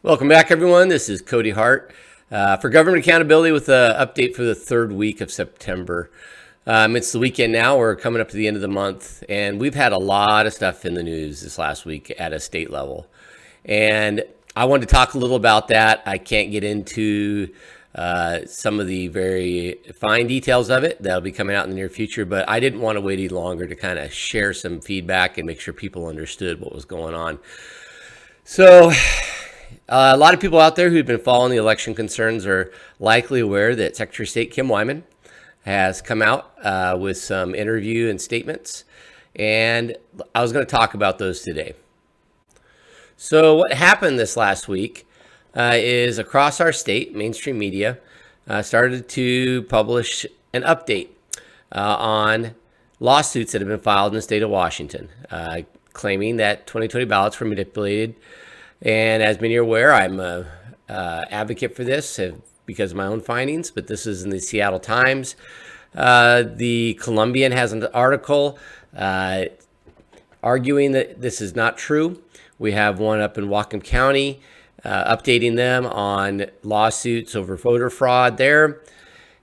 Welcome back, everyone. This is Cody Hart for Government Accountability with an update for the third week of September. It's the weekend now. We're coming up to the end of the month, and we've had a lot of stuff in the news this last week at a state level. And I wanted to talk a little about that. I can't get into some of the very fine details of it. That'll be coming out in the near future, but I didn't want to wait any longer to kind of share some feedback and make sure people understood what was going on. So, a lot of people out there who've been following the election concerns are likely aware that Secretary of State Kim Wyman has come out with some interview and statements, and I was going to talk about those today. So what happened this last week is across our state, mainstream media started to publish an update on lawsuits that have been filed in the state of Washington, claiming that 2020 ballots were manipulated. And as many are aware, I'm an advocate for this because of my own findings, but this is in the Seattle Times. The Columbian has an article arguing that this is not true. We have one up in Whatcom County updating them on lawsuits over voter fraud there.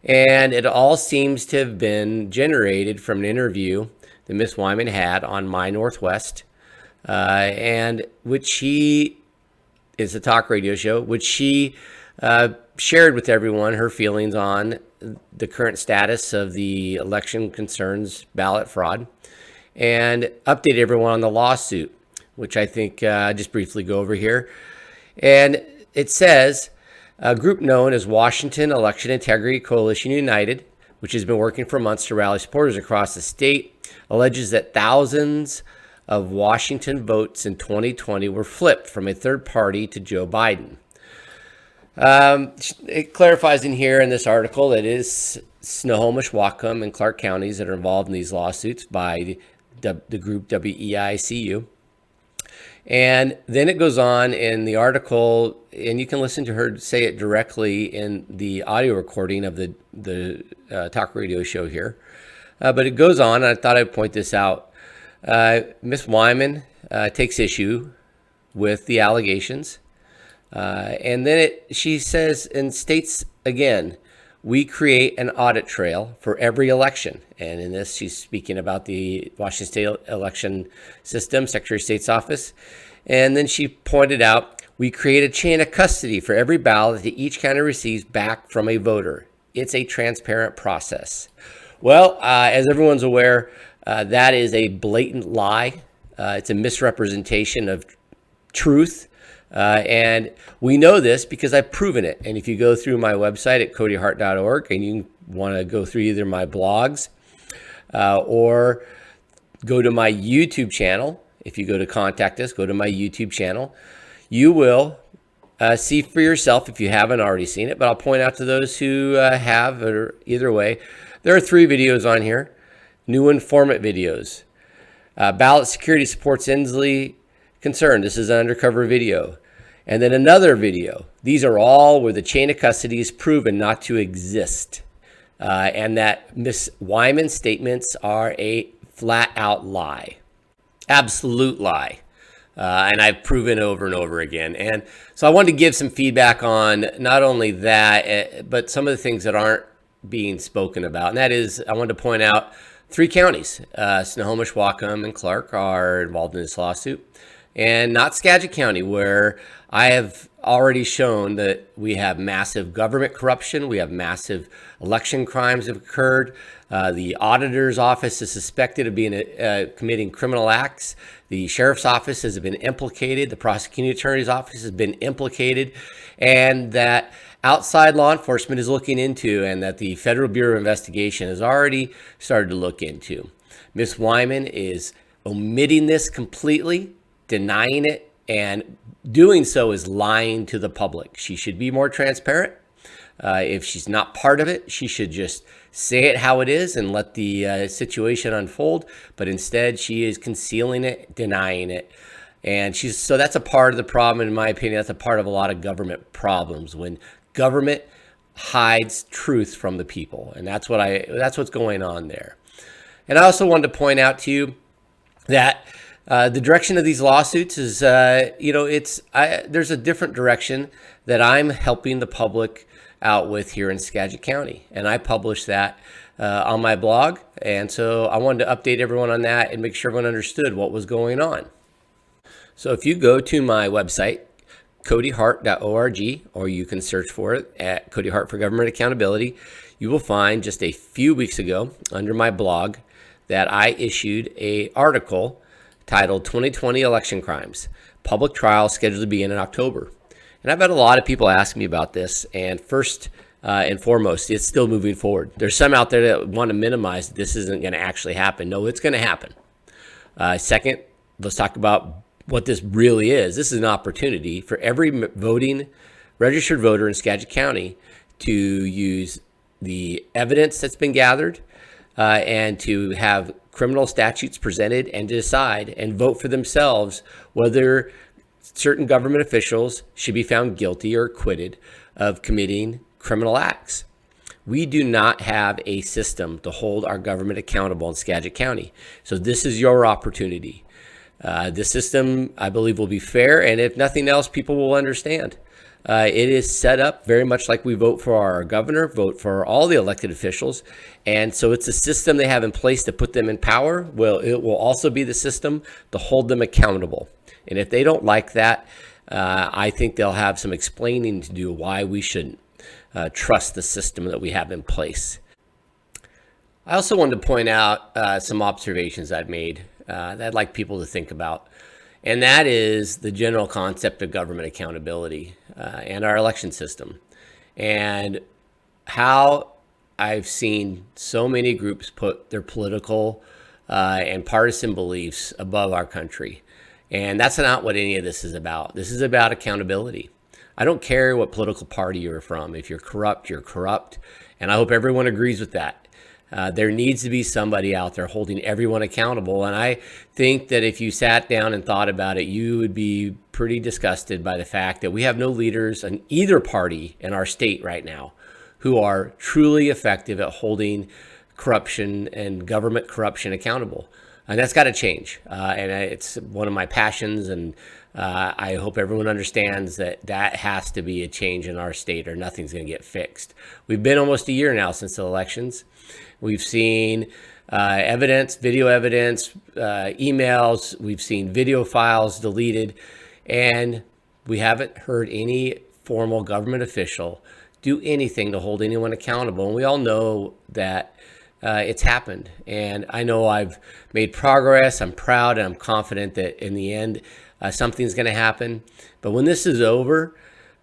And it all seems to have been generated from an interview that Miss Wyman had on My Northwest, and which she is a talk radio show, which she shared with everyone her feelings on the current status of the election concerns, ballot fraud, and update everyone on the lawsuit, which I think just briefly go over here. And it says, a group known as Washington Election Integrity Coalition United, which has been working for months to rally supporters across the state, alleges that thousands of Washington votes in 2020 were flipped from a third party to Joe Biden. It clarifies in here in this article that it is Snohomish, Whatcom, and Clark counties that are involved in these lawsuits by the group WEICU. And then it goes on in the article, and you can listen to her say it directly in the audio recording of the talk radio show here. But it goes on, and I thought I'd point this out. Ms. Wyman takes issue with the allegations, and then she says and states again, we create an audit trail for every election. And in this, she's speaking about the Washington State election system, Secretary of State's office. And then she pointed out, we create a chain of custody for every ballot that each county receives back from a voter. It's a transparent process. Well, as everyone's aware, that is a blatant lie. It's a misrepresentation of truth. And we know this because I've proven it. And if you go through my website at codyhart.org and you want to go through either my blogs or go to my YouTube channel, if you go to contact us, go to my YouTube channel, you will see for yourself if you haven't already seen it. But I'll point out to those who have, or either way, there are 3 videos on here. New informant videos. Ballot security supports Inslee concern. This is an undercover video. And then another video. These are all where the chain of custody is proven not to exist. And that Ms. Wyman's statements are a flat out lie. Absolute lie. And I've proven over and over again. And so I wanted to give some feedback on not only that, but some of the things that aren't being spoken about. And that is, I wanted to point out 3 counties, Snohomish, Whatcom, and Clark, are involved in this lawsuit. And not Skagit County, where I have already shown that we have massive government corruption. We have massive election crimes have occurred. The auditor's office is suspected of being committing criminal acts. The sheriff's office has been implicated. The prosecuting attorney's office has been implicated. And that outside law enforcement is looking into, and that the Federal Bureau of Investigation has already started to look into. Ms. Wyman is omitting this completely, denying it, and doing so is lying to the public. She should be more transparent. If she's not part of it, she should just say it how it is and let the situation unfold. But instead, she is concealing it, denying it. And so that's a part of the problem, in my opinion. That's a part of a lot of government problems, when government hides truth from the people. And that's what's going on there. And I also wanted to point out to you that The direction of these lawsuits is, there's a different direction that I'm helping the public out with here in Skagit County, and I publish that on my blog. And so I wanted to update everyone on that and make sure everyone understood what was going on. So if you go to my website, codyhart.org, or you can search for it at Cody Hart for Government Accountability, you will find just a few weeks ago under my blog that I issued an article titled 2020 Election Crimes, Public Trial Scheduled to Begin in October. And I've had a lot of people ask me about this, and first and foremost, it's still moving forward. There's some out there that want to minimize that this isn't going to actually happen. No, it's going to happen. Second, let's talk about what this really is. This is an opportunity for every registered voter in Skagit County to use the evidence that's been gathered and to have criminal statutes presented and decide and vote for themselves whether certain government officials should be found guilty or acquitted of committing criminal acts. We do not have a system to hold our government accountable in Skagit County. So this is your opportunity. The system, I believe, will be fair, and if nothing else, people will understand. It is set up very much like we vote for our governor, vote for all the elected officials, and so it's a system they have in place to put them in power. Well, it will also be the system to hold them accountable. And if they don't like that, I think they'll have some explaining to do why we shouldn't trust the system that we have in place. I also wanted to point out some observations I've made that I'd like people to think about. And that is the general concept of government accountability and our election system. And how I've seen so many groups put their political and partisan beliefs above our country. And that's not what any of this is about. This is about accountability. I don't care what political party you're from. If you're corrupt, you're corrupt. And I hope everyone agrees with that. There needs to be somebody out there holding everyone accountable. And I think that if you sat down and thought about it, you would be pretty disgusted by the fact that we have no leaders in either party in our state right now who are truly effective at holding corruption and government corruption accountable. And that's got to change. And it's one of my passions. And I hope everyone understands that that has to be a change in our state or nothing's going to get fixed. We've been almost a year now since the elections. We've seen evidence, video evidence, emails. We've seen video files deleted. And we haven't heard any formal government official do anything to hold anyone accountable. And we all know that it's happened. And I know I've made progress. I'm proud and I'm confident that in the end, something's going to happen. But when this is over,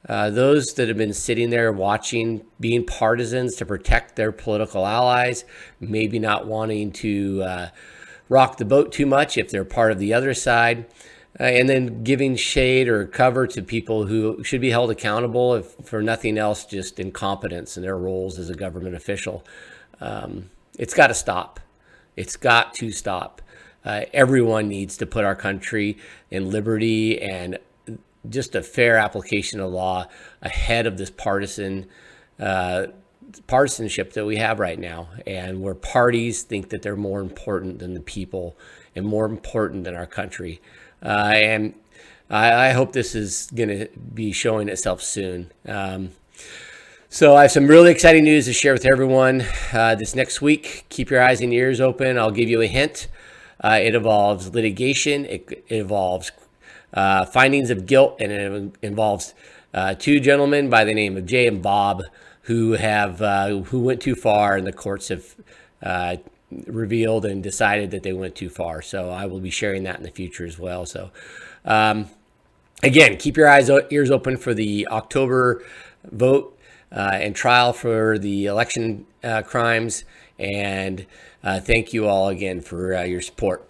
those that have been sitting there watching, being partisans to protect their political allies, maybe not wanting to rock the boat too much if they're part of the other side, and then giving shade or cover to people who should be held accountable if, for nothing else, just incompetence in their roles as a government official. It's got to stop. It's got to stop. Everyone needs to put our country in liberty and just a fair application of law ahead of this partisanship that we have right now, and where parties think that they're more important than the people and more important than our country. And I hope this is going to be showing itself soon. So I have some really exciting news to share with everyone this next week. Keep your eyes and ears open. I'll give you a hint. It involves litigation. It involves findings of guilt, and it involves two gentlemen by the name of Jay and Bob who went too far, and the courts have revealed and decided that they went too far. So I will be sharing that in the future as well. So again, keep your ears open for the October vote and trial for the election crimes. And thank you all again for your support.